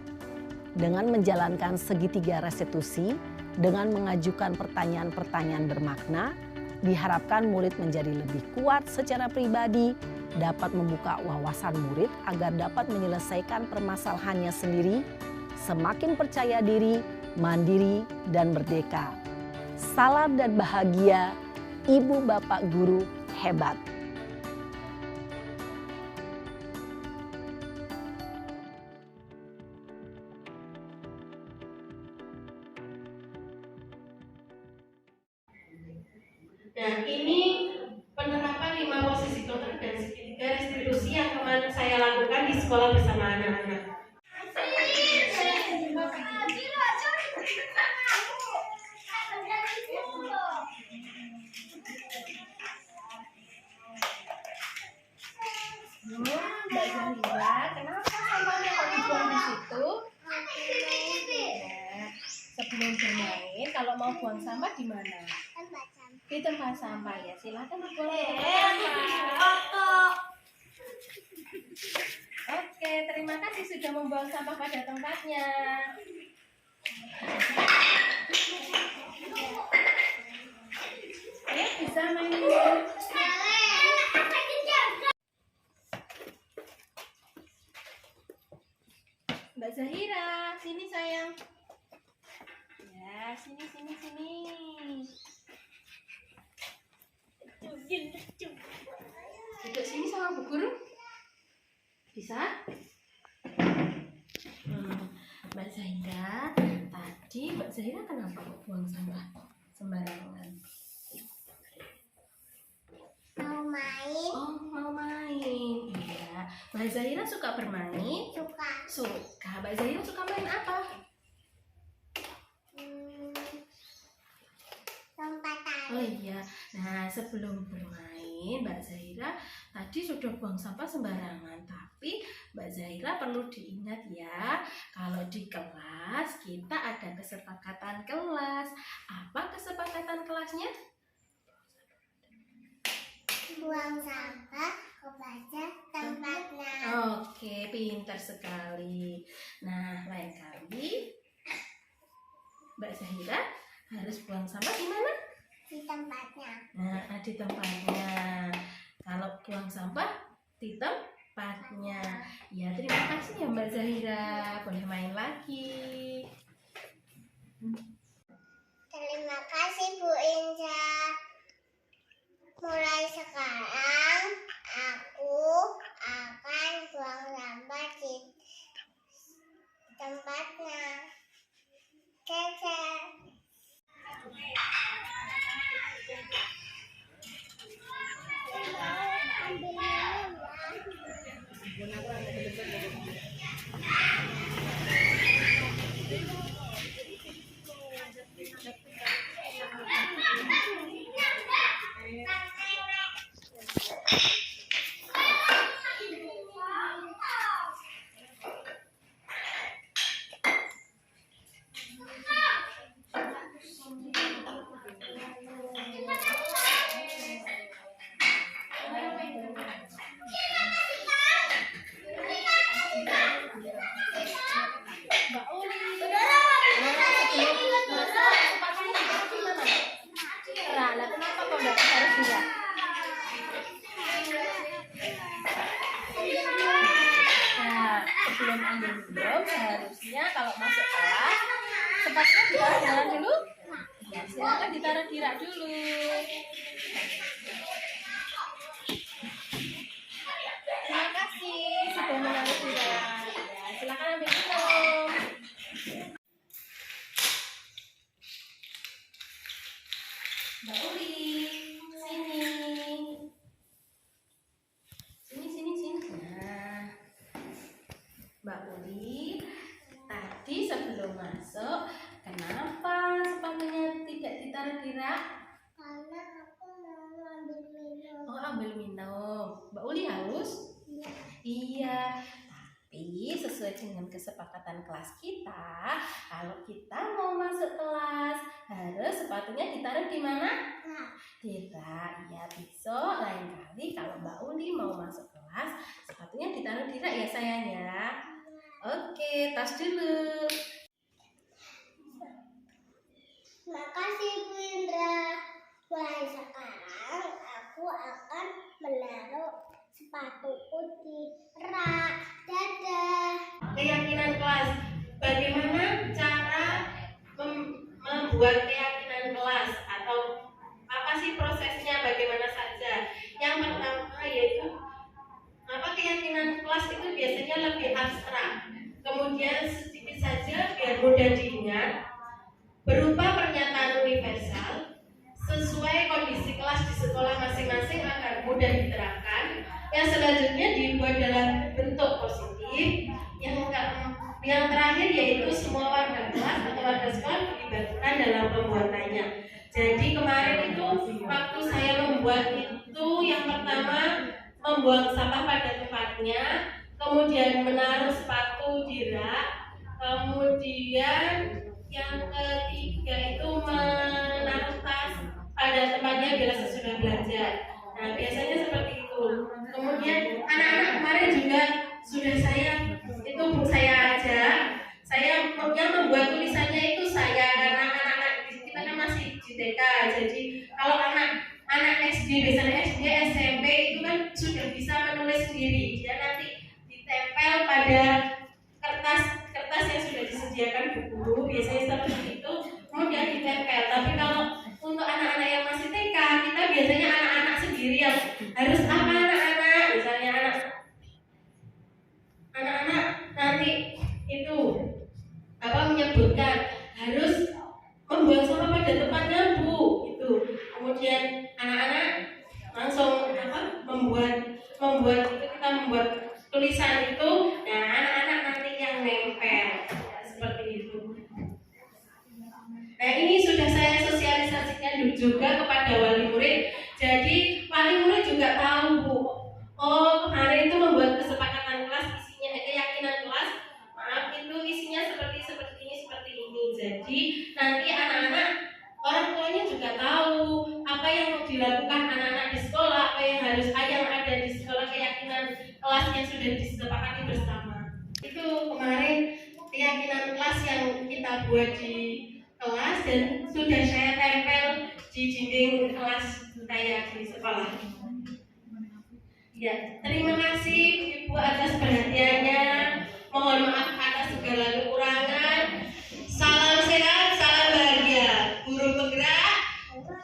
Dengan menjalankan segitiga restitusi, dengan mengajukan pertanyaan-pertanyaan bermakna, diharapkan murid menjadi lebih kuat secara pribadi, dapat membuka wawasan murid agar dapat menyelesaikan permasalahannya sendiri, semakin percaya diri, mandiri, dan merdeka. Salam dan bahagia, Ibu Bapak Guru hebat. Nah, ini penerapan 5 posisi kontrak dan segitiga restitusi yang kemarin saya lakukan di sekolah bersama anak-anak. Mbak Zahira, kenapa sampahnya kok dibuang di situ? Sebelum bermain, kalau mau buang sampah di mana? Di tempat sampah ya, silakan dibuang di tempat sampah. Oke, terima kasih sudah membuang sampah pada tempatnya. Ayo bisa main dulu. Mbak Zahira, sini sayang. Ya, sini. Duduk sini sama Bu Guru. Bisa? Mbak Zahira, tadi Mbak Zahira kenapa kok buang sampah sembarangan? Mau main? Oh, mau main. Iya. Mbak Zahira suka bermain? Suka. Mbak Zahira suka main apa? Lompatan. Oh iya. Nah, sebelum bermain, Mbak Zahira tadi sudah buang sampah sembarangan. Tapi Mbak Zahira perlu diingat ya, kalau di kelas kita ada kesepakatan kelas. Apa kesepakatan kelasnya? Buang sampah kepada tempatnya. Oke, pintar sekali. Nah, lain kali Mbak Zahira harus buang sampah di mana? Di tempatnya. Nah, di tempatnya. Kalau buang sampah di tempatnya. Ya, terima kasih ya Mbak Zahira. Boleh main lagi. Terima kasih Bu Inja. Mulai sekarang aku akan buang sampah di tempatnya. Dadah. Sebelum ambil minum, seharusnya kalau masuk kelas sepatunya ditaruh di mana dulu? Ya, silakan ditaruh di rak dulu. Terima kasih sudah menaruh di rak. Ya, silakan ambil minum. Mbak Uli, sini. Sini. Nah, Mbak Uli, tadi sebelum masuk, kenapa sepatunya tidak ditaruh di rak? Karena aku mau ambil minum. Oh, ambil minum. Mbak Uli haus? Iya. Iya. Tapi sesuai dengan kesepakatan kelas kita, kalau kita mau masuk kelas, harus sepatunya ditaruh di mana? Di rak. Ya, besok lain kali kalau Mbak Uli mau masuk kelas, sepatunya ditaruh di rak ya sayang ya. Oke, tas dulu. Makasih Bu Indra. Mulai sekarang aku akan menaruh sepatuku di rak. Dadah. Keyakinan kelas. Bagaimana cara membuat keyakinan kelas atau apa sih prosesnya, bagaimana saja? Yang pertama yaitu keyakinan kelas itu biasanya lebih abstrak. Kemudian sedikit saja biar mudah diingat, berupa pernyataan universal sesuai kondisi kelas di sekolah masing-masing agar mudah diterapkan. Yang selanjutnya dibuat dalam bentuk positif. Yang terakhir yaitu semua warga kelas atau warga sekolah dilibatkan dalam pembuatannya. Jadi kemarin itu waktu saya membuat itu, yang pertama membuang sampah pada tempatnya, kemudian menaruh sepatu di rak, kemudian yang ketiga itu menaruh tas pada tempatnya bila sesudah belajar. Nah, biasanya seperti itu. Kemudian anak-anak kemarin juga sudah saya ajak, saya yang membuat tulisannya itu saya, karena anak-anak kita kan masih di TK. Jadi kalau anak SD, biasanya SD, SMP itu kan sudah bisa menulis sendiri. Dia nanti ditempel pada kertas yang sudah disediakan bu guru, biasanya seperti itu, kemudian ditempel. Tapi kalau untuk anak-anak yang masih TK, kita biasanya anak-anak sendiri yang harus apa anak-anak, misalnya anak-anak nanti itu menyebutkan harus membuang sampah pada tempatnya bu, itu. Kemudian anak-anak langsung membuat itu, kita membuat tulisan itu. Nah, anak-anak nanti yang nempel seperti itu. Nah, ini sudah saya sosialisasikan juga kepada wali murid. Jadi wali murid juga tahu bu. Oh, kemarin itu membuat kesepakatan kelas, isinya keyakinan kelas. Maaf, itu isinya seperti ini. Jadi nanti anak-anak, orang tuanya juga tahu apa yang dilakukan anak-anak di sekolah, apa yang ada di sekolah, keyakinan kelas yang sudah disepakati bersama. Itu kemarin keyakinan kelas yang kita buat di kelas dan sudah saya tempel di dinding kelas saya di sekolah. Ya, terima kasih Ibu atas perhatiannya. Mohon maaf atas segala kekurangan. Salam sehat, salam bahagia. Guru penggerak,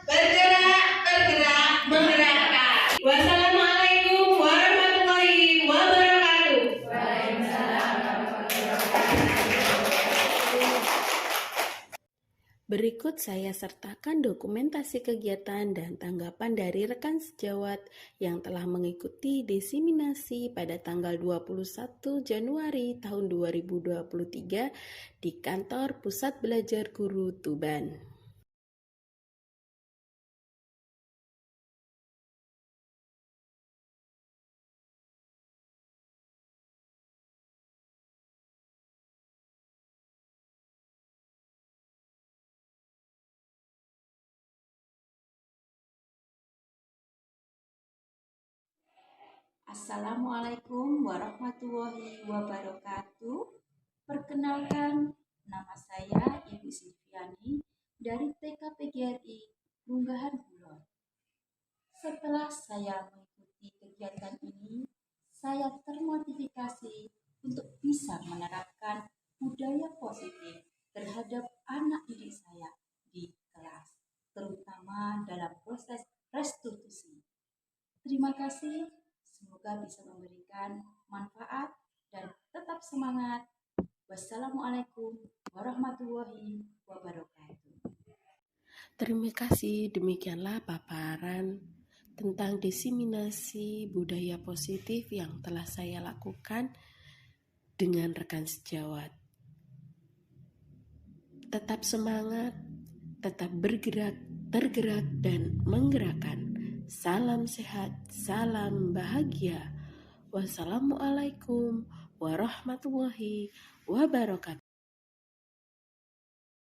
bergerak, tergerak, menggerakkan. Wassalamualaikum warahmatullahi wabarakatuh. Berikut saya sertakan dokumentasi kegiatan dan tanggapan dari rekan sejawat yang telah mengikuti diseminasi pada tanggal 21 Januari tahun 2023 di Kantor Pusat Belajar Guru Tuban. Assalamualaikum warahmatullahi wabarakatuh. Perkenalkan, nama saya Ibu Silviani dari TK PGRI Munggahan Kulon. Setelah saya mengikuti kegiatan ini, saya termotivasi untuk bisa menerapkan budaya positif terhadap anak didik saya di kelas, terutama dalam proses restitusi. Terima kasih. Semoga bisa memberikan manfaat dan tetap semangat. Wassalamualaikum warahmatullahi wabarakatuh. Terima kasih, demikianlah paparan tentang diseminasi budaya positif yang telah saya lakukan dengan rekan sejawat. Tetap semangat, tetap bergerak, tergerak, dan menggerakkan. Salam sehat, salam bahagia. Wassalamualaikum warahmatullahi wabarakatuh.